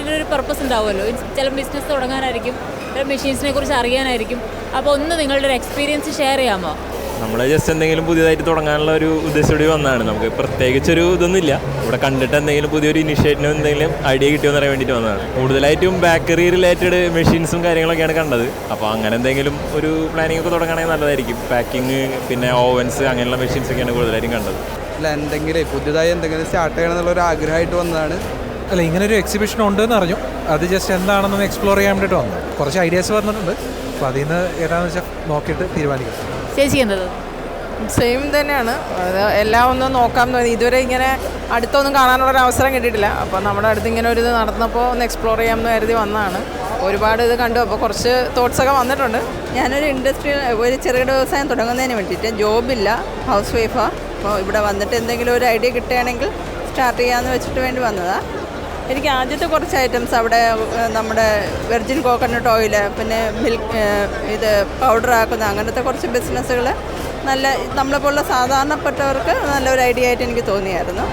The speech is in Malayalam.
എന്തെങ്കിലും ഒരു പർപ്പസ് ഉണ്ടാവുമല്ലോ. ചില ബിസിനസ് തുടങ്ങാനായിരിക്കും, ചില മെഷീൻസിനെ കുറിച്ച് അറിയാനായിരിക്കും. അപ്പോൾ ഒന്ന് നിങ്ങളുടെ ഒരു എക്സ്പീരിയൻസ് ഷെയർ ചെയ്യാമോ? നമ്മൾ ജസ്റ്റ് എന്തെങ്കിലും പുതിയതായിട്ട് തുടങ്ങാനുള്ള ഒരു ഉദ്ദേശത്തോടെ വന്നതാണ്. നമുക്ക് പ്രത്യേകിച്ചൊരു ഇതൊന്നുമില്ല. ഇവിടെ കണ്ടിട്ട് എന്തെങ്കിലും പുതിയൊരു ഇനിഷ്യേറ്റീവ് എന്തെങ്കിലും ഐഡിയ കിട്ടിയോന്ന് അറിയാൻ വേണ്ടിയിട്ട് വന്നതാണ്. കൂടുതലായിട്ടും ബേക്കറി റിലേറ്റഡ് മെഷീൻസും കാര്യങ്ങളൊക്കെയാണ് കണ്ടത്. അപ്പോൾ അങ്ങനെ എന്തെങ്കിലും ഒരു പ്ലാനിംഗ് ഒക്കെ തുടങ്ങുകയാണെങ്കിൽ നല്ലതായിരിക്കും. പാക്കിങ്, പിന്നെ ഓവൻസ്, അങ്ങനെയുള്ള മെഷീൻസൊക്കെയാണ് കൂടുതലായിട്ടും കണ്ടത്. അല്ല, എന്തെങ്കിലും പുതിയതായി എന്തെങ്കിലും സ്റ്റാർട്ട് ചെയ്യണം എന്നുള്ളൊരു ആഗ്രഹമായിട്ട് വന്നതാണ്. അല്ല, ഇങ്ങനൊരു എക്സിബിഷൻ ഉണ്ടെന്ന് അറിഞ്ഞു. അത് ജസ്റ്റ് എന്താണെന്നൊന്ന് എക്സ്പ്ലോർ ചെയ്യാൻ വേണ്ടിയിട്ട് വന്നു. കുറച്ച് ഐഡിയാസ് പറഞ്ഞിട്ടുണ്ട്. അപ്പോൾ അതിൽ നിന്ന് ഏതാണെന്ന് വെച്ചാൽ നോക്കിയിട്ട് തീരുമാനിക്കാം. ചേച്ചി എന്നത് സെയിം തന്നെയാണ്. അത് എല്ലാം ഒന്ന് നോക്കാം തോന്നി. ഇതുവരെ ഇങ്ങനെ അടുത്തൊന്നും കാണാനുള്ളൊരു അവസരം കിട്ടിയിട്ടില്ല. അപ്പോൾ നമ്മുടെ അടുത്ത് ഇങ്ങനെ ഒരു ഇത് നടന്നപ്പോൾ ഒന്ന് എക്സ്പ്ലോർ ചെയ്യാമെന്ന് കരുതി വന്നതാണ്. ഒരുപാട് ഇത് കണ്ടു. അപ്പോൾ കുറച്ച് തോട്ട്സൊക്കെ വന്നിട്ടുണ്ട്. ഞാനൊരു ഒരു ചെറുകിട വ്യവസായം തുടങ്ങുന്നതിന് വേണ്ടിയിട്ട്, ജോബില്ല, ഹൗസ് വൈഫാണ്. അപ്പോൾ ഇവിടെ വന്നിട്ട് എന്തെങ്കിലും ഒരു ഐഡിയ കിട്ടുകയാണെങ്കിൽ സ്റ്റാർട്ട് ചെയ്യാമെന്ന് വെച്ചിട്ട് വേണ്ടി വന്നതാണ്. എനിക്ക് ആദ്യത്തെ കുറച്ച് ഐറ്റംസ് അവിടെ നമ്മുടെ വെർജിൻ കോക്കനട്ട് ഓയിൽ, പിന്നെ മിൽക്ക്, ഇത് പൗഡർ ആക്കുന്ന അങ്ങനത്തെ കുറച്ച് ബിസിനസ്സുകൾ നല്ല നമ്മളെപ്പോലുള്ള സാധാരണപ്പെട്ടവർക്ക് നല്ലൊരു ഐഡിയ ആയിട്ട് എനിക്ക് തോന്നിയായിരുന്നു.